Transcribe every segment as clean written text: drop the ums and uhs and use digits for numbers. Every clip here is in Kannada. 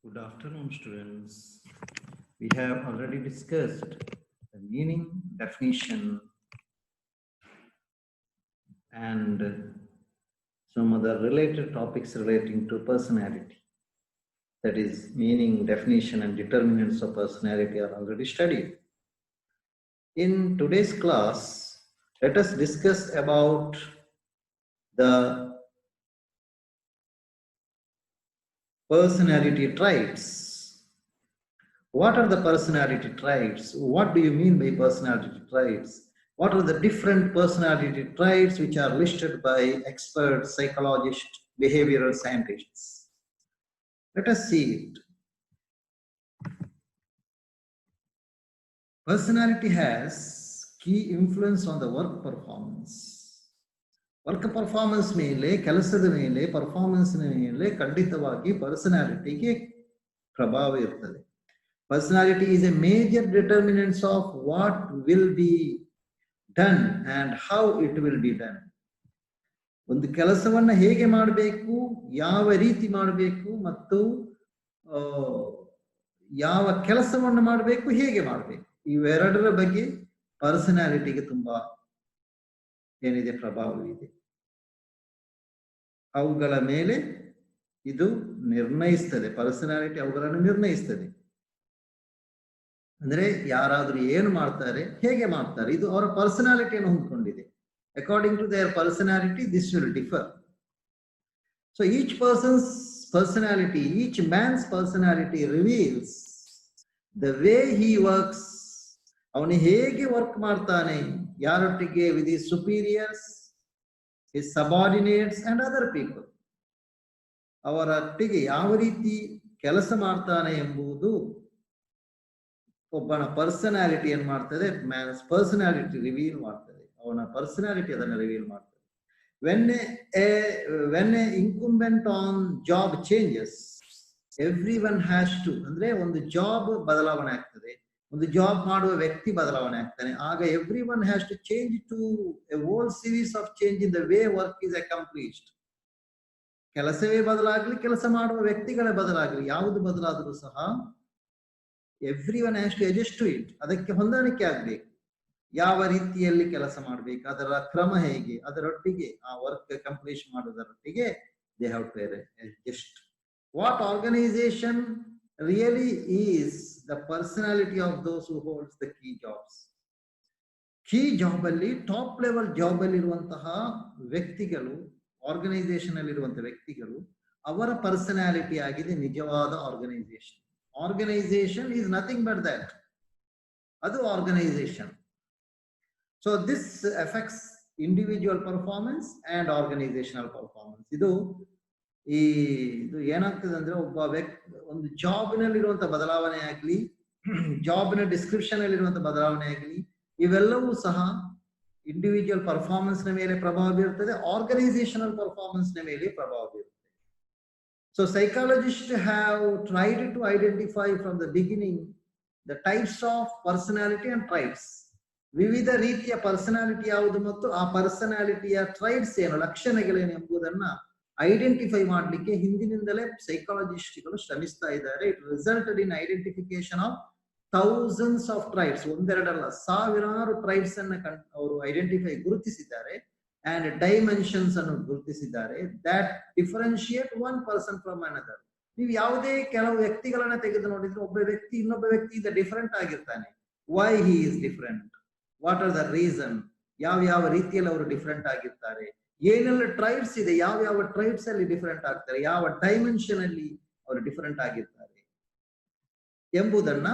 Good afternoon, students. We have already discussed the meaning, definition, and some other related topics relating to personality. That is, meaning, definition, and determinants of personality are already studied. In today's class, let us discuss about the personality traits. What are the personality traits? What do you mean by personality traits? What are the different personality traits which are listed by experts, psychologists, behavioral scientists? Let us see it. Personality has key influence on the work performance. Work performance ಮೇಲೆ, ಕೆಲಸದ ಮೇಲೆ, ಪರ್ಫಾರ್ಮೆನ್ಸ್ ಮೇಲೆ ಖಂಡಿತವಾಗಿ ಪರ್ಸನಾಲಿಟಿಗೆ ಪ್ರಭಾವ ಇರ್ತದೆ. Personality is a major determinant of what will be done and how it will be done. ಒಂದು ಕೆಲಸವನ್ನ ಹೇಗೆ ಮಾಡಬೇಕು, ಯಾವ ರೀತಿ ಮಾಡಬೇಕು ಮತ್ತು ಯಾವ ಕೆಲಸವನ್ನು ಮಾಡಬೇಕು, ಹೇಗೆ ಮಾಡಬೇಕು, ಇವೆರಡರ ಬಗ್ಗೆ ಪರ್ಸನಾಲಿಟಿಗೆ ತುಂಬಾ ಏನಿದೆ ಪ್ರಭಾವವಿದೆ. ಅವುಗಳ ಮೇಲೆ ಇದು ನಿರ್ಣಯಿಸ್ತದೆ. ಪರ್ಸನಾಲಿಟಿ ಅವುಗಳನ್ನು ನಿರ್ಣಯಿಸ್ತದೆ. ಅಂದ್ರೆ ಯಾರಾದ್ರೂ ಏನು ಮಾಡ್ತಾರೆ, ಹೇಗೆ ಮಾಡ್ತಾರೆ, ಇದು ಅವರ ಪರ್ಸನಾಲಿಟಿಯನ್ನು ಹೊಂದ್ಕೊಂಡಿದೆ. According to their personality this will differ. So each person's personality, each man's personality reveals the way he works. ಅವನು ಹೇಗೆ ವರ್ಕ್ ಮಾಡ್ತಾನೆ, ಯಾರೊಟ್ಟಿಗೆ, with his superiors, his subordinates and other people. ಅವರೊಟ್ಟಿಗೆ ಯಾವ ರೀತಿ ಕೆಲಸ ಮಾಡ್ತಾನೆ ಎಂಬುದು ಒಬ್ಬನ ಪರ್ಸನಾಲಿಟಿ ಏನ್ ಮಾಡ್ತದೆ, ಮ್ಯಾನ್ಸ್ ಪರ್ಸನಾಲಿಟಿ ರಿವೀಲ್ ಮಾಡ್ತದೆ. ಅವನ ಪರ್ಸನಾಲಿಟಿ ಅದನ್ನು ರಿವೀಲ್ ಮಾಡ್ತದೆ. When a incumbent on job changes, every one has to, ಅಂದ್ರೆ ಒಂದು ಜಾಬ್ ಬದಲಾವಣೆ ಆಗ್ತದೆ, ಒಂದು ಜಾಬ್ ಮಾಡುವ ವ್ಯಕ್ತಿ ಬದಲಾವಣೆ ಆಗ್ತಾನೆ. ಆಗ every one has to change to a whole series of change in the way work is accomplished. ಕೆಲಸವೇ ಬದಲಾಗ್ಲಿ, ಕೆಲಸ ಮಾಡುವ ವ್ಯಕ್ತಿಗಳೇ ಬದಲಾಗ್ಲಿ, ಯಾವುದು ಬದಲಾದರೂ ಸಹ every one has to adjust to it. ಅದಕ್ಕೆ ಹೊಂದಾಣಿಕೆ ಆಗ್ಬೇಕು. ಯಾವ ರೀತಿಯಲ್ಲಿ ಕೆಲಸ ಮಾಡ್ಬೇಕು, ಅದರ ಕ್ರಮ ಹೇಗೆ, ಅದರೊಟ್ಟಿಗೆ ಆ ವರ್ಕ್ ಕಂಪ್ಲೀಟ್ ಮಾಡೋದರೊಟ್ಟಿಗೆ they have to adjust. What organisation really is the personality of those who holds the key jobs. Key job ಅಲ್ಲಿ, ಟಾಪ್ ಲೆವೆಲ್ ಜಾಬ್ ಅಲ್ಲಿ ಇರುವಂತಹ ವ್ಯಕ್ತಿಗಳು, ಆರ್ಗನೈಸೇಷನ್ ಅಲ್ಲಿ ಇರುವಂತಹ ವ್ಯಕ್ತಿಗಳು, ಅವರ ಪರ್ಸನಾಲಿಟಿ ಆಗಿದೆ ನಿಜವಾದ organisation. Organization is nothing but that. Adu organization. So this affects individual performance and organizational performance. ಇದು ಏನಾಗ್ತದೆ ಅಂದ್ರೆ, ಒಬ್ಬ ವ್ಯಕ್ತಿ ಒಂದು ಜಾಬ್ ನಲ್ಲಿರುವಂತಹ ಬದಲಾವಣೆ ಆಗ್ಲಿ, ಜಾಬ್ನ ಡಿಸ್ಕ್ರಿಪ್ಷನ್ ಅಲ್ಲಿರುವಂತಹ ಬದಲಾವಣೆ ಆಗ್ಲಿ, ಇವೆಲ್ಲವೂ ಸಹ ಇಂಡಿವಿಜುವಲ್ ಪರ್ಫಾರ್ಮೆನ್ಸ್ ನ ಮೇಲೆ ಪ್ರಭಾವ ಬೀರುತ್ತದೆ, ಆರ್ಗನೈಸೇಷನಲ್ ಪರ್ಫಾರ್ಮೆನ್ಸ್ ನ ಮೇಲೆ ಪ್ರಭಾವ ಬೀರುತ್ತದೆ. So psychologists have tried to identify from the beginning the types of personality and traits. ವಿವಿಧ ರೀತಿಯ ಪರ್ಸನಾಲಿಟಿ ಯಾವುದು ಮತ್ತು ಆ ಪರ್ಸನಾಲಿಟಿಯ ಟ್ರೈಟ್ಸ್ ಏನು, ಲಕ್ಷಣಗಳೇನು ಎಂಬುದನ್ನ ಐಡೆಂಟಿಫೈ ಮಾಡಲಿಕ್ಕೆ ಹಿಂದಿನಿಂದಲೇ ಸೈಕಾಲಜಿಸ್ಟ್ಗಳು ಶ್ರಮಿಸ್ತಾ ಇದ್ದಾರೆ. It resulted in identification of thousands of traits. ಒಂದೆರಡಲ್ಲ, ಸಾವಿರಾರು ಟ್ರೈಟ್ಸ್ ಅನ್ನ ಅವರು ಗುರುತಿಸಿದ್ದಾರೆ. and dimensions ಅನ್ನು ಗುರುತಿಸಿದ್ದಾರೆ that differentiate one person from another. ನೀವು ಯಾವುದೇ ಕೆಲವು ವ್ಯಕ್ತಿಗಳನ್ನ ತೆಗೆದು ನೋಡಿದ್ರೆ, ಒಬ್ಬ ವ್ಯಕ್ತಿ ಇನ್ನೊಬ್ಬ ವ್ಯಕ್ತಿಯಿಂದ ಡಿಫರೆಂಟ್ ಆಗಿರ್ತಾನೆ. why he is different, what are the reason, ಯಾವ ರೀತಿಯಲ್ಲಿ ಅವರು ಡಿಫರೆಂಟ್ ಆಗಿರ್ತಾರೆ, ಏನೆಲ್ಲ ಟ್ರೈಟ್ಸ್ ಇದೆ, ಯಾವ ಟ್ರೈಟ್ಸ್ ಅಲ್ಲಿ ಡಿಫರೆಂಟ್ ಆಗ್ತಾರೆ, ಯಾವ ಡೈಮೆನ್ಷನ್ ಅಲ್ಲಿ ಅವರು ಡಿಫರೆಂಟ್ ಆಗಿರ್ತಾರೆ ಎಂಬುದನ್ನ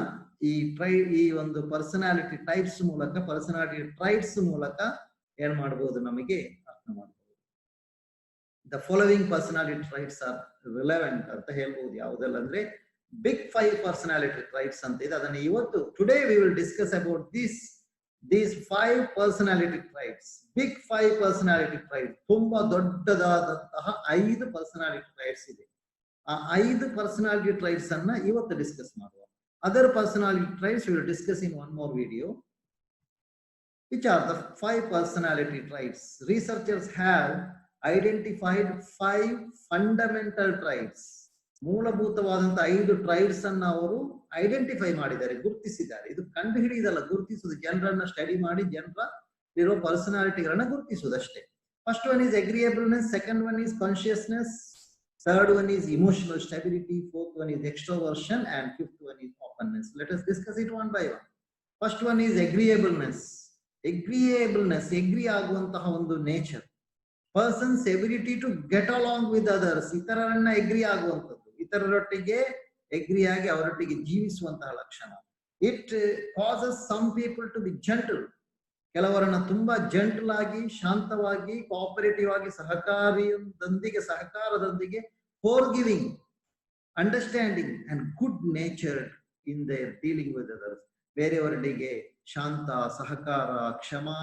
ಈ ಒಂದು ಪರ್ಸನಾಲಿಟಿ ಟೈಪ್ಸ್ ಮೂಲಕ, ಪರ್ಸನಾಲಿಟಿ ಟ್ರೈಟ್ಸ್ ಮೂಲಕ ಏನ್ ಮಾಡಬಹುದು, ನಮಗೆ ಅರ್ಥ ಮಾಡಬಹುದು. The following personality traits are relevant ಅಂತ ಹೇಳ್ಬಹುದು. ಯಾವುದೆಲ್ಲ ಅಂದ್ರೆ ಬಿಗ್ 5 ಪರ್ಸನಾಲಿಟಿ ಟ್ರೈಟ್ಸ್ ಅಂತ ಇದೆ. ಅದನ್ನ ಇವತ್ತು today we will discuss about these 5 personality traits. Big 5 personality traits, ತುಂಬಾ ದೊಡ್ಡದಾದಂತಹ 5 ಪರ್ಸನಾಲಿಟಿ ಟ್ರೈಟ್ಸ್ ಇದೆ. ಆ 5 ಪರ್ಸನಾಲಿಟಿ ಟ್ರೈಟ್ಸ್ ಅನ್ನ ಇವತ್ತು ಡಿಸ್ಕಸ್ ಮಾಡುವ. Other personality traits will discuss in one more video. Which are the 5 personality traits? Researchers have identified 5 fundamental traits ಮೂಲಭೂತವಾದಂತಹ 5 ಟ್ರೈಡ್ಸ್ ಅನ್ನ ಅವರು ಐಡೆಂಟಿಫೈ ಮಾಡಿದ್ದಾರೆ, ಗುರುತಿಸಿದ್ದಾರೆ. ಇದು ಕಂಡು ಹಿಡಿಯುವುದಲ್ಲ, ಗುರುತಿಸುವುದು. ಜನರನ್ನ ಸ್ಟಡಿ ಮಾಡಿ ಜನರ ಇರೋ ಪರ್ಸನಾಲಿಟಿಗಳನ್ನ ಗುರುತಿಸುವುದಷ್ಟೇ. First one is agreeableness, second one is conscientiousness, third one is emotional stability, fourth one is extroversion, and fifth one is openness. Let us discuss it one by one. First one is agreeableness. Agreeableness, agree ಆಗುವಂತಹ ಒಂದು nature, person's ability to get along with others, ಇತರರನ್ನ ಎಗ್ರಿ ಆಗುವಂಥದ್ದು, ಇತರರೊಟ್ಟಿಗೆ ಎಗ್ರಿ ಆಗಿ ಅವರೊಟ್ಟಿಗೆ ಜೀವಿಸುವಂತಹ ಲಕ್ಷಣ. It causes some people to be gentle, ಕೆಲವರನ್ನ ತುಂಬಾ ಜೆಂಟಲ್ ಆಗಿ, ಶಾಂತವಾಗಿ, ಕೋಆಪರೇಟಿವ್ ಆಗಿ, ಸಹಕಾರದೊಂದಿಗೆ forgiving, understanding and good natured in their dealing with others. ಬೇರೆಯವರೊಟ್ಟಿಗೆ ಶಾಂತ, ಸಹಕಾರ, ಕ್ಷಮಾ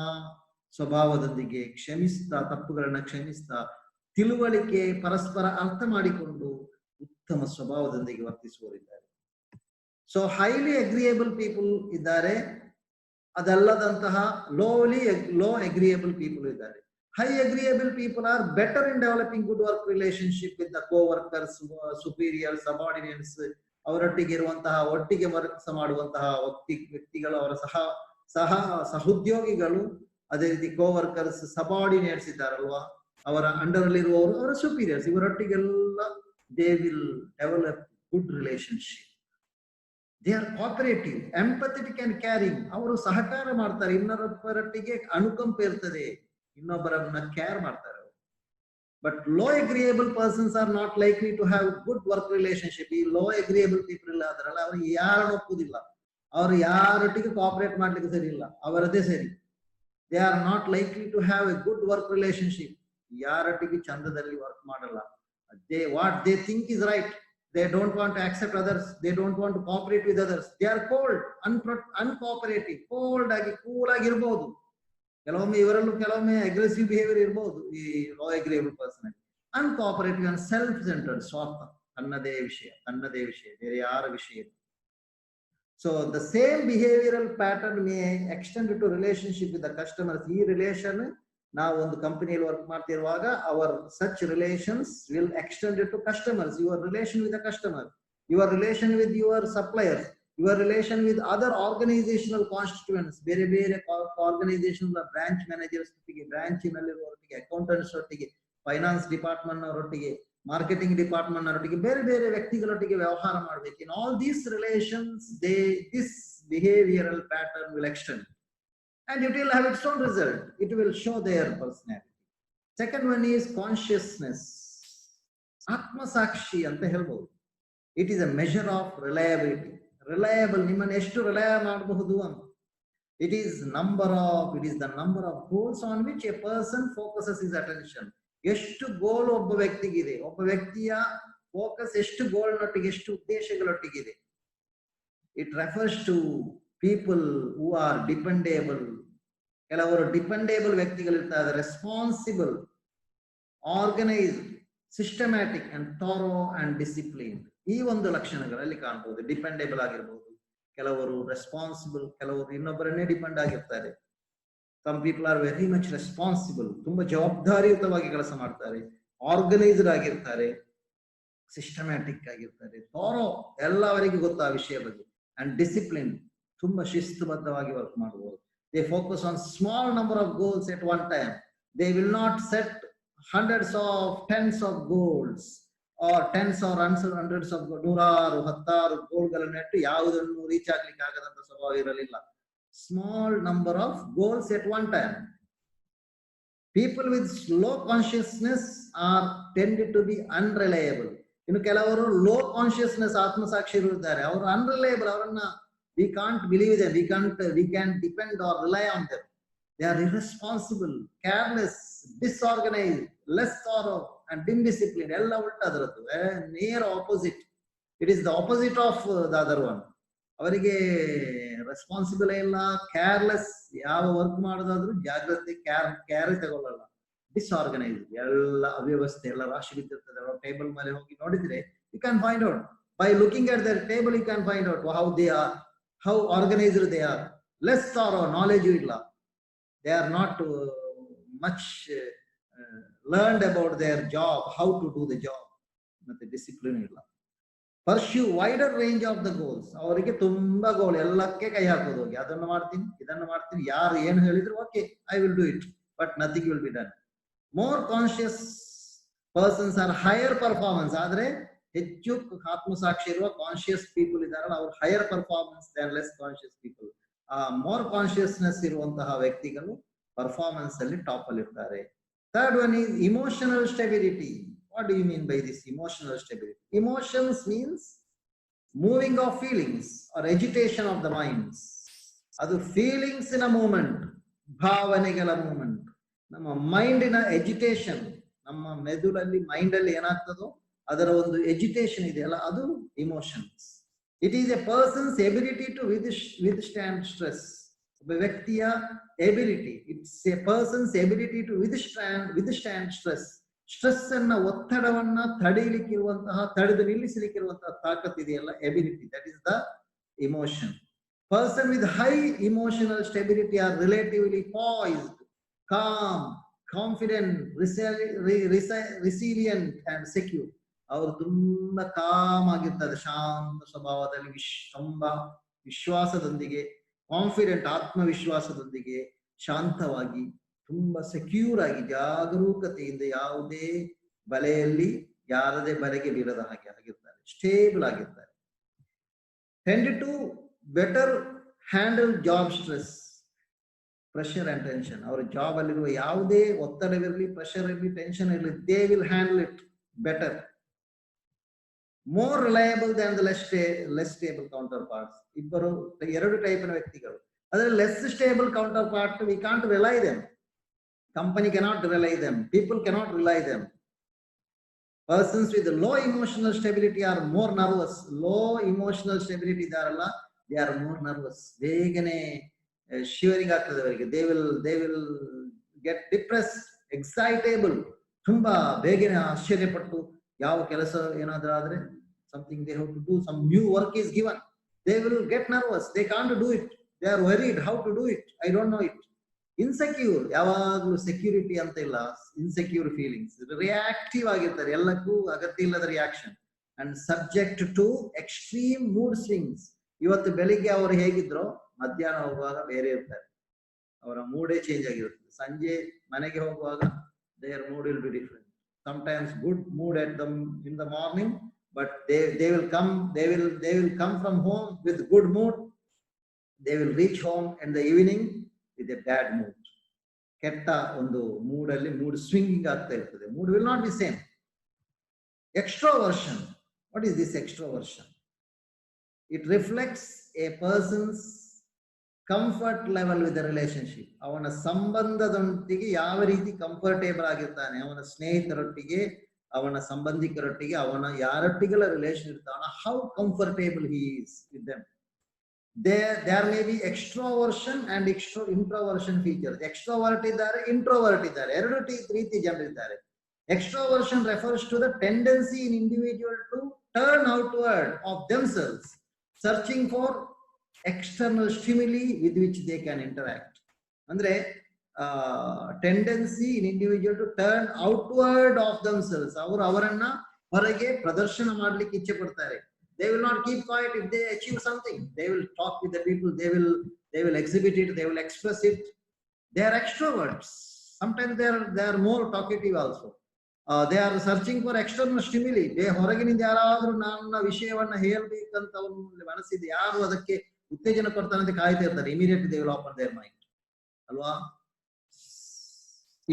ಸ್ವಭಾವದೊಂದಿಗೆ, ಕ್ಷಮಿಸ್ತಾ, ತಪ್ಪುಗಳನ್ನ ಕ್ಷಮಿಸ್ತಾ, ತಿಳುವಳಿಕೆ, ಪರಸ್ಪರ ಅರ್ಥ ಮಾಡಿಕೊಂಡು ಉತ್ತಮ ಸ್ವಭಾವದೊಂದಿಗೆ ವರ್ತಿಸುವವರಿದ್ದಾರೆ. ಸೊ ಹೈಲಿ ಅಗ್ರಿಯೇಬಲ್ ಪೀಪಲ್ ಇದ್ದಾರೆ, ಅದಲ್ಲದಂತಹ ಲೋ ಅಗ್ರಿಯೇಬಲ್ ಪೀಪಲ್ ಇದ್ದಾರೆ. High agreeable people are better in developing good work relationship with the coworkers, superior, subordinates, ಅವರೊಟ್ಟಿಗೆ ಇರುವಂತಹ, ಒಟ್ಟಿಗೆ ವರ್ಕ್ ಮಾಡುವಂತಹ ವ್ಯಕ್ತಿಗಳು, ಅವರ ಸಹೋದ್ಯೋಗಿಗಳು, ಅದೇ ರೀತಿ ಕೋವರ್ಕರ್ಸ್, ಸಬಾರ್ಡಿನೇಟ್ಸ್ ಇದ್ದಾರಲ್ವಾ, ಅವರ ಅಂಡರ್ ಅಲ್ಲಿ ಇರುವವರು, ಅವರ ಸುಪೀರಿಯರ್ಸ್, ಇವರೊಟ್ಟಿಗೆಲ್ಲ they will develop good relationship. They are cooperative, empathetic and caring, ಅವರು ಸಹಕಾರ ಮಾಡ್ತಾರೆ, ಇನ್ನೊಬ್ಬರೊಟ್ಟಿಗೆ ಅನುಕಂಪ ಇರ್ತದೆ, ಇನ್ನೊಬ್ಬರನ್ನ ಕೇರ್ ಮಾಡ್ತಾರೆ. But low agreeable persons are not likely to have good work relationship. ಈ ಲೋ ಅಗ್ರಿಯೇಬಲ್ ಪೀಪಲ್ ಇಲ್ಲ ಅದರಲ್ಲ, ಅವ್ರಿಗೆ ಯಾರನ್ನು ಒಪ್ಪುದಿಲ್ಲ, ಅವರು ಯಾರೊಟ್ಟಿಗೆ ಕೋಆಪರೇಟ್ ಮಾಡ್ಲಿಕ್ಕೆ ಸರಿ ಇಲ್ಲ, ಅವರದೇ ಸರಿ. They are not likely to have a good work relationship, ಯಾರೊಟ್ಟಿಗೆ ಚಂದದಲ್ಲಿ ವರ್ಕ್ ಮಾಡಲ್ಲ. What they think is right, they don't want to accept others, they don't want to cooperate with others, they are cold, uncooperative, cold ಆಗಿ, ಕೂಲ್ ಆಗಿ ಇರಬಹುದು. ಕೆಲವೊಮ್ಮೆ ಇವರಲ್ಲೂ ಕೆಲವೊಮ್ಮೆ ಅಗ್ರೆಸಿವ್ ಬಿಹೇವಿಯರ್ ಇರಬಹುದು ಈ low agreeable person. Uncooperative and self centred, ಸ್ವಾರ್ಥ, ತನ್ನದೇ ವಿಷಯ, ಬೇರೆ ಯಾರ ವಿಷಯ ಇಲ್ಲ. So the same behavioural pattern may extend to relationship with the customers. ಈ ರಿಲೇಷನ್ ನಾವು ಒಂದು ಕಂಪನಿಯಲ್ಲಿ ವರ್ಕ್ ಮಾಡ್ತಿರುವಾಗ ಅವರ್ such relations will extend to customers. Your relation with the customer, your relation with your suppliers, your relation with other organizational constituents, ಬೇರೆ ಬೇರೆ ಆರ್ಗನೈಸೇಷನಲ್ ಬ್ರಾಂಚ್ ಮ್ಯಾನೇಜರ್ಸ್ ಒಟ್ಟಿಗೆ, ಬ್ರಾಂಚ್ ನಲ್ಲಿರುವವರೊಟ್ಟಿಗೆ, ಅಕೌಂಟೆಂಟ್ಸ್ ಒಟ್ಟಿಗೆ, ಫೈನಾನ್ಸ್ ಡಿಪಾರ್ಟ್ಮೆಂಟ್ ಅವರೊಟ್ಟಿಗೆ, ಮಾರ್ಕೆಟಿಂಗ್ ಡಿಪಾರ್ಟ್ಮೆಂಟ್ ಅವರೊಟ್ಟಿಗೆ, ಬೇರೆ ಬೇರೆ ವ್ಯಕ್ತಿಗಳೊಟ್ಟಿಗೆ ವ್ಯವಹಾರ ಮಾಡಬೇಕು. In all these relations this behavioral pattern will extend. And it will have its own result. It will show their personality. Second one is consciousness. Atma Sakshi anta helbodu. It is a measure of reliability. Reliable, nimmannu eshtu rely madabahudu anta. It is the number of goals on which a person focuses his attention. Eshtu goal obba vyaktige ide, obba vyaktiya focus eshtu goal nottige, eshtu ಉದ್ದೇಶಗಳೊಟ್ಟಿಗೆ ಇದೆ. It refers to people who are dependable. ಕೆಲವರು ಡಿಪೆಂಡೇಬಲ್ ವ್ಯಕ್ತಿಗಳಿರ್ತಾರೆ, responsible, organised, systematic and thorough and discipline. ಈ ಒಂದು ಲಕ್ಷಣಗಳಲ್ಲಿ ಕಾಣಬಹುದು. ಡಿಪೆಂಡೇಬಲ್ ಆಗಿರ್ಬೋದು, ಕೆಲವರು ರೆಸ್ಪಾನ್ಸಿಬಲ್, ಕೆಲವರು ಇನ್ನೊಬ್ಬರನ್ನೇ ಡಿಪೆಂಡ್ ಆಗಿರ್ತಾರೆ. Some people are very much responsible, ತುಂಬಾ ಜವಾಬ್ದಾರಿಯುತವಾಗಿ ಕೆಲಸ ಮಾಡ್ತಾರೆ, ಆರ್ಗನೈಸ್ಡ್ ಆಗಿರ್ತಾರೆ, ಸಿಸ್ಟಮ್ಯಾಟಿಕ್ ಆಗಿರ್ತಾರೆ, ಥಾರೋ, ಎಲ್ಲವರಿಗೂ ಗೊತ್ತಾ ವಿಷಯ ಬಗ್ಗೆ, ಅಂಡ್ ಡಿಸಿಪ್ಲಿನ್, ತುಂಬಾ ಶಿಸ್ತುಬದ್ಧವಾಗಿ ವರ್ಕ್ ಮಾಡಬಹುದು. They focus on small number of goals at one time. They will not set hundreds of tens of goals or tens or hundreds of ನೂರಾರು ಹತ್ತಾರು ಗೋಲ್ಗಳನ್ನು ಇಟ್ಟು ಯಾವುದನ್ನು ರೀಚ್ ಆಗ್ಲಿಕ್ಕೆ ಆಗದಂತ ಸ್ವಭಾವ ಇರಲಿಲ್ಲ. Small number of goals at one time. People with low consciousness are tended to be unreliable. ಇನ್ನು ಕೆಲವರು ಲೋ ಕಾನ್ಶಿಯಸ್ನೆಸ್, ಆತ್ಮಸಾಕ್ಷಿ ಇರುತ್ತಾರೆ, ಅವರು ಅನ್ರಿಲಯಬಲ್, ಅವರನ್ನ we can't believe them, we can't depend or rely on them. They are irresponsible, careless, disorganized, less thorough and indisciplined. Ella ulta adaradu, near opposite. It is the opposite of the other one. ಅವರಿಗೆ ರೆಸ್ಪಾನ್ಸಿಬಲ್ ಇಲ್ಲ, ಕೇರ್ಲೆಸ್, ಯಾವ ವರ್ಕ್ ಮಾಡೋದಾದ್ರೂ ಜಾಗ್ರತೆ, ಕೇರ್ ತಗೊಳ್ಳಲ್ಲ, ಡಿಸ್ಆರ್ಗನೈಸ್ಡ್, ಎಲ್ಲ ಅವ್ಯವಸ್ಥೆ, ಎಲ್ಲ ರಾಶಿ ಬಿದ್ದಿರ್ತದೆ. ಅವರ ಟೇಬಲ್ ಮೇಲೆ ಹೋಗಿ ನೋಡಿದ್ರೆ you can find out, by looking at their table you can find out how they are, how organized they are. Less thorough, knowledge illa, they are not much learned about their job, how to do the job, ಮತ್ತೆ ಡಿಸಿಪ್ಲಿನ್ ಇಲ್ಲ. pursue wider range of the goals. ಅವರಿಗೆ ತುಂಬಾ ಗೋಲ್, ಎಲ್ಲಕ್ಕೆ ಕೈ ಹಾಕೋದು ಹೋಗಿ, ಅದನ್ನು ಮಾಡ್ತೀನಿ ಇದನ್ನು ಮಾಡ್ತೀನಿ, ಯಾರು ಏನು ಹೇಳಿದ್ರು okay I will do it, but nothing will be done. More conscious persons are higher performance. ಆದ್ರೆ ಹೆಚ್ಚು ಆತ್ಮಸಾಕ್ಷಿ ಇರುವ ಕಾನ್ಶಿಯಸ್ ಪೀಪಲ್ ಇದಾರಲ್ಲ ಅವರು higher performance than less conscious people. More consciousness ಇರುವಂತಹ ವ್ಯಕ್ತಿಗಳು ಪರ್ಫಾರ್ಮೆನ್ಸ್ ಅಲ್ಲಿ ಟಾಪ್ ಅಲ್ಲಿ ಇರ್ತಾರೆ. Third one is emotional stability. What do you mean by this emotional stability? Emotions means moving of feelings or agitation of the minds. Adu feelings in a moment, bhavanegala moment. Namma mind in a agitation, namma medulali mind alli enagtado adara ondu agitation ideyalla adu emotions. It is a person's ability to withstand stress. Obba vyaktiya ability, it's a person's ability to withstand stress. Stress ಅನ್ನ, ಒತ್ತಡವನ್ನ ತಡೆಯಲಿಕ್ಕಿರುವಂತಹ, ತಡೆದು ನಿಲ್ಲಿಸಲಿಕ್ಕಿರುವಂತಹ ತಾಕತ್ ಇದೆಯಲ್ಲ, ability, that is the emotion. Person with high emotional stability are relatively poised, calm, confident, resilient and secure. ಅವರು ತುಂಬಾ ಕಾಮ್ ಆಗಿರ್ತಾರೆ, ಶಾಂತ ಸ್ವಭಾವದಲ್ಲಿ, ತುಂಬಾ ವಿಶ್ವಾಸದೊಂದಿಗೆ, ಕಾನ್ಫಿಡೆಂಟ್, ಆತ್ಮವಿಶ್ವಾಸದೊಂದಿಗೆ, ಶಾಂತವಾಗಿ, ತುಂಬಾ ಸೆಕ್ಯೂರ್ ಆಗಿ, ಜಾಗರೂಕತೆಯಿಂದ, ಯಾವುದೇ ಬಲೆಯಲ್ಲಿ ಯಾರದೇ ಬಲೆಗೆ ಬೀಳದ ಹಾಗೆ ಆಗಿರ್ತಾರೆ, ಸ್ಟೇಬಲ್ ಆಗಿರ್ತಾರೆ. Tend to better handle job stress, pressure and tension. ಅವರ ಜಾಬ್ ಅಲ್ಲಿರುವ ಯಾವುದೇ ಒತ್ತಡವಿರಲಿ, ಪ್ರೆಷರ್ ಇರಲಿ, ಟೆನ್ಷನ್ ಇರಲಿ, they will handle it better. More reliable than the less stable counterparts. ಎರಡು ಟೈಪಿನ ವ್ಯಕ್ತಿಗಳು. ಅದರಲ್ಲಿ less stable counterpart, we can't rely them. Company cannot rely them, people cannot rely them. Persons with low emotional stability are more nervous. Low emotional stability idaralla, they are more nervous. Begane shivering ಆಗ್ತದೆ ಅವರಿಗೆ. they will get depressed, excitable. ತುಂಬಾ ಬೇಗನೆ ಆಶ್ಚರ್ಯಪಟ್ಟು, ಯಾವ ಕೆಲಸ ಏನಾದರೂ ಆದ್ರೆ, something they have to do, some new work is given, they will get nervous, they can't do it, they are worried how to do it, I don't know it. Insecure, ಯಾವಾಗಲೂ ಸೆಕ್ಯೂರಿಟಿ ಅಂತ ಇಲ್ಲ, ಇನ್ಸೆಕ್ಯೂರ್ ಫೀಲಿಂಗ್ಸ್, ರಿಯಾಕ್ಟಿವ್ ಆಗಿರ್ತಾರೆ, ಎಲ್ಲಕ್ಕೂ ಅಗತ್ಯ ಇಲ್ಲದ reaction. And subject to extreme mood swings. ಇವತ್ತು ಬೆಳಿಗ್ಗೆ ಅವರು ಹೇಗಿದ್ರೋ ಮಧ್ಯಾಹ್ನ ಹೋಗುವಾಗ ಬೇರೆ ಇರ್ತಾರೆ, ಅವರ ಮೂಡೇ ಚೇಂಜ್ ಆಗಿರುತ್ತೆ. ಸಂಜೆ ಮನೆಗೆ ಹೋಗುವಾಗ their mood will be different. sometimes good mood at them in the morning, but they will come from home with good mood. They will reach home in the evening with a bad mood. ಕೆಟ್ಟ ಒಂದು ಮೂಡ್ ಅಲ್ಲಿ ಮೂಡ್ ಸ್ವಿಂಗಿಂಗ್ ಆಗ್ತಾ ಇರ್ತದೆ. Mood will not be same. Extroversion. What is this extroversion? It reflects a person's comfort level with the relationship. ಅವನ ಸಂಬಂಧದೊಂದಿಗೆ ಯಾವ ರೀತಿ ಕಂಫರ್ಟೇಬಲ್ ಆಗಿರ್ತಾನೆ, ಅವನ ಸ್ನೇಹಿತರೊಟ್ಟಿಗೆ, ಅವನ ಸಂಬಂಧಿಕರೊಟ್ಟಿಗೆ, ಅವನ ಯಾರೊಟ್ಟಿಗೆಲ್ಲ ರಿಲೇಷನ್ ಇರ್ತಾನ, how comfortable he is with them. There may be extroversion and introversion features. Extrovert ಇದ್ದಾರೆ, introvert ಇದ್ದಾರೆ, ಎರಡು ರೀತಿ ಜನರು ಇದ್ದಾರೆ. Extroversion refers to the tendency in individual to turn outward of themselves, searching for external stimuli with which they can interact. ಅಂದ್ರೆ tendency in individual to turn outward of themselves. ಅವರನ್ನ ಹೊರಗೆ ಪ್ರದರ್ಶನ ಮಾಡ್ಲಿಕ್ಕೆ ಇಚ್ಛೆ ಪಡ್ತಾರೆ. They will not keep quiet if they achieve something. They will talk with the people. They will exhibit it. They will express it. They are extroverts. Sometimes they are more talkative also. They are searching for external stimuli. They ಹೊರಗಿನಿಂದ ಯಾರಾದ್ರೂ ನನ್ನ ವಿಷಯವನ್ನ ಹೇಳ್ಬೇಕಂತ ಅವರ ಮನಸ್ಸಿದೆ, ಯಾರು ಅದಕ್ಕೆ ಉತ್ತೇಜನ ಕೊಡ್ತಾರೆ ಅಂತ ಕಾಯ್ತಾ ಇರ್ತಾರೆ. Immediately they will open their mind. ಅಲ್ವಾ?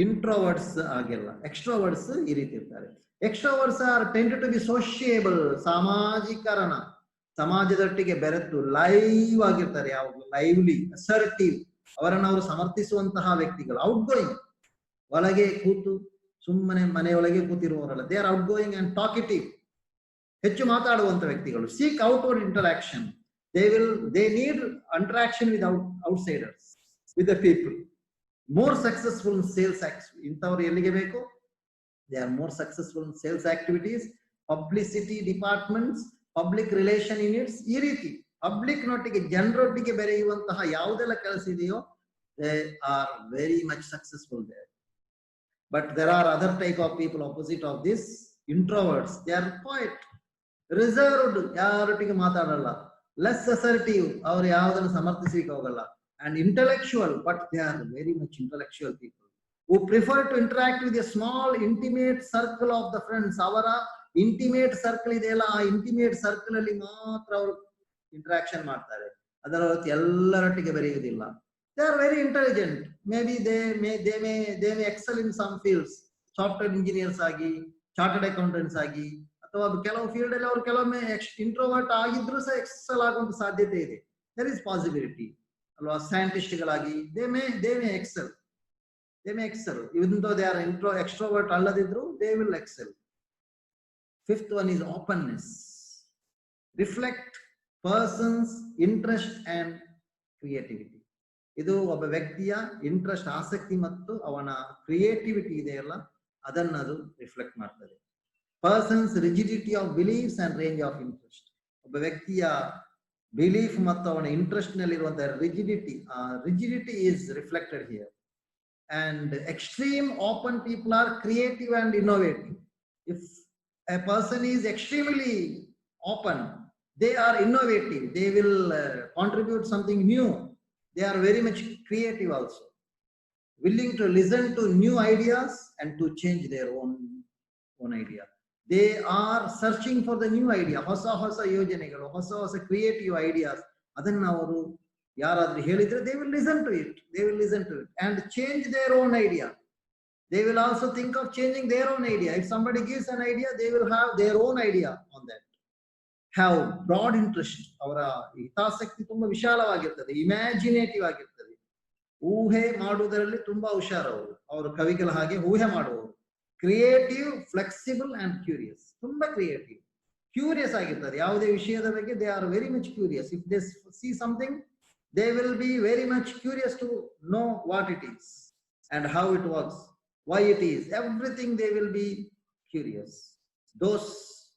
ಇಂಟ್ರೋವರ್ಟ್ಸ್ ಆಗಿಲ್ಲ, ಎಕ್ಸ್ಟ್ರೋವರ್ಟ್ಸ್ ಈ ರೀತಿ ಇರ್ತಾರೆ. ಎಕ್ಸ್ಟ್ರೋವರ್ಟ್ಸ್ ಆರ್ ಟೆಂಡ್ ಟು ಬಿ ಸೋಷಿಯೇಬಲ್, ಸಾಮಾಜಿಕರಣ, ಸಮಾಜದೊಟ್ಟಿಗೆ ಬೆರೆತು ಲೈವ್ ಆಗಿರ್ತಾರೆ, ಯಾವಾಗಲೂ ಲೈವ್ಲಿ, ಅಸರ್ಟಿವ್, ಅವರನ್ನು ಅವರು ಸಮರ್ಥಿಸುವಂತಹ ವ್ಯಕ್ತಿಗಳು. ಔಟ್ ಗೋಯಿಂಗ್, ಒಳಗೆ ಕೂತು ಸುಮ್ಮನೆ ಮನೆಯೊಳಗೆ ಕೂತಿರುವವರಲ್ಲ. They are outgoing and talkative, ಹೆಚ್ಚು ಮಾತಾಡುವಂತ ವ್ಯಕ್ತಿಗಳು. Seek outward interaction. they need interaction with outsiders, with the people. More successful in sales acts. ಇಂಥವ್ರು ಎಲ್ಲಿಗೆ ಬೇಕು? They are more successful in sales activities, publicity departments, public relation units. ಈ ರೀತಿ ಪಬ್ಲಿಕ್ ನೊಟ್ಟಿಗೆ, ಜನರೊಟ್ಟಿಗೆ ಬೆರೆಯುವಂತಹ ಯಾವುದೆಲ್ಲ ಕೆಲಸ ಇದೆಯೋ, they are very much successful there. But there are other type of people opposite of this, introverts. They are quiet, reserved, ಯಾರೊಟ್ಟಿಗೆ ಮಾತಾಡಲ್ಲ. ಲೆಸ್ ಅಸರ್ಟಿವ್, ಅವ್ರು ಯಾವುದನ್ನು ಸಮರ್ಥಿಸಲಿಕ್ಕೆ ಹೋಗಲ್ಲ. And intellectual, but they are very much intellectual people who prefer to interact with a small intimate circle of the friends. ಅವರ ಇಂಟಿಮೇಟ್ ಸರ್ಕಲ್ ಇದೆಯಲ್ಲ, ಆ ಇಂಟಿಮೇಟ್ ಸರ್ಕಲ್ ಅಲ್ಲಿ ಮಾತ್ರ ಅವರು ಇಂಟರಾಕ್ಷನ್ ಮಾಡ್ತಾರೆ, ಅದರ ಹೊರತು ಎಲ್ಲರೊಟ್ಟಿಗೆ ಬೆರೆಯುವುದಿಲ್ಲ. They are very intelligent, maybe they may excel in some fields, software engineers ಆಗಿ, ಚಾರ್ಟರ್ಡ್ ಅಕೌಂಟೆಂಟ್ಸ್ ಆಗಿ, ಅಥವಾ ಕೆಲವು ಫೀಲ್ಡ್ ಅಲ್ಲಿ ಅವರು ಕೆಲವೊಮ್ಮೆ ಇಂಟ್ರೋವರ್ಟ್ ಆಗಿದ್ರು ಸಹ ಎಕ್ಸೆಲ್ ಆಗುವಂತ ಸಾಧ್ಯತೆ ಇದೆ. ದರ್ ಇಸ್ ಪಾಸಿಬಿಲಿಟಿ ಅಲ್ವಾ. ಸೈಂಟಿಸ್ಟ್ಗಳಾಗಿ they may excel, even though they are extrovert alladidru, they will excel. Fifth one is openness. Reflect person's interest and creativity. ಇದು ಒಬ್ಬ ವ್ಯಕ್ತಿಯ ಇಂಟ್ರೆಸ್ಟ್, ಆಸಕ್ತಿ ಮತ್ತು ಅವನ ಕ್ರಿಯೇಟಿವಿಟಿ ಇದೆಯಲ್ಲ, ಅದನ್ನದು ರಿಫ್ಲೆಕ್ಟ್ ಮಾಡ್ತದೆ. Person's rigidity of beliefs and range of interest. ಒಬ್ಬ ವ್ಯಕ್ತಿಯ ಬಿಲೀಫ್ ಮತ್ತು ಅವನ ಇಂಟ್ರೆಸ್ಟ್ ನಲ್ಲಿರುವಂತಹ rigidity is reflected here. And extreme open people are creative and innovative. If a person is extremely open, they are innovative, they will contribute something new. They are very much creative also, willing to listen to new ideas and to change their own idea. They are searching for the new idea, ಹೊಸ ಯೋಜನೆಗಳು, ಹೊಸ creative ideas. ಅದನ್ನ ಅವರು ಯಾರಾದ್ರೂ ಹೇಳಿದ್ರೆ they will listen to it and change their own idea. They will also think of changing their own idea. If somebody gives an idea, they will have their own idea on that. Have broad interest. ಅವರ ಹಿತಾಸಕ್ತಿ ತುಂಬಾ ವಿಶಾಲವಾಗಿರ್ತದೆ, ಇಮ್ಯಾಜಿನೇಟಿವ್ ಆಗಿರ್ತದೆ. ಊಹೆ ಮಾಡುವುದರಲ್ಲಿ ತುಂಬಾ ಹುಷಾರವರು, ಅವರು ಕವಿಗಳ ಹಾಗೆ ಊಹೆ ಮಾಡುವವರು. Creative, flexible and curious. ತುಂಬಾ ಕ್ಯೂರಿಯಸ್ ಆಗಿರ್ತದೆ ಯಾವುದೇ ವಿಷಯದ ಬಗ್ಗೆ. They are very much curious. If they see something, they will be very much curious to know what it is and how it works, why it is. Everything they will be curious. Those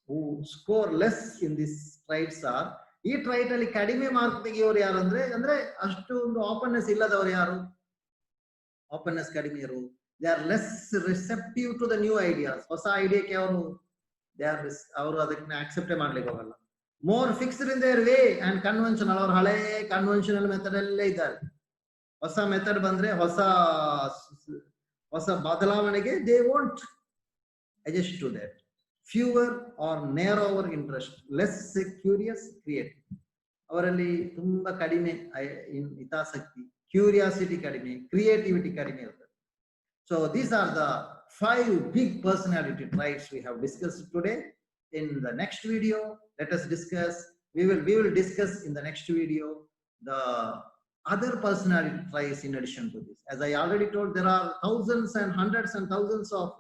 who score less in these traits are, ಈ ಟ್ರೈಟ್ ಅಲ್ಲಿ ಕಡಿಮೆ ಮಾರ್ಕ್ ತೆಗೆಯೋರು ಯಾರು ಅಂದ್ರೆ ಅಷ್ಟು ಒಂದು ಓಪನ್ನೆಸ್ ಇಲ್ಲದವರು ಯಾರು, ಓಪನ್ನೆಸ್ ಕಡಿಮೆ ಇರು. They are less receptive to the new ideas. ಹೊಸ ಐಡಿಯಾಕ್ಕೆ ಅವರು ಅದಕ್ಕೆ ಆಕ್ಸೆಪ್ಟೇ ಮಾಡ್ಲಿಕ್ಕೆ ಹೋಗಲ್ಲ. More fixed in their way and conventional. ಅವರು ಹಳೆ ಕನ್ವೆನ್ಷನಲ್ ಮೆಥಡ್ ಅಲ್ಲೇ ಇದ್ದಾರೆ. ಹೊಸ ಮೆಥಡ್ ಬಂದ್ರೆ, ಹೊಸ ಬದಲಾವಣೆಗೆ they won't adjust to that. Fewer or narrower interest, less curious, creative. ಅವರಲ್ಲಿ ತುಂಬಾ ಕಡಿಮೆ ಹಿತಾಸಕ್ತಿ, ಕ್ಯೂರಿಯಾಸಿಟಿ ಕಡಿಮೆ, ಕ್ರಿಯೇಟಿವಿಟಿ ಕಡಿಮೆ ಇರ್ತದೆ. So these are the 5 big personality traits we have discussed today. In the next video, let us discuss, we will discuss in the next video the other personality traits in addition to this. As I already told, there are thousands and hundreds and thousands of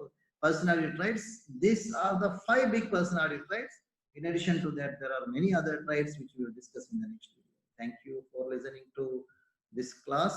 personality traits. These are the 5 big personality traits. In addition to that, there are many other traits which we will discuss in the next video. Thank you for listening to this class.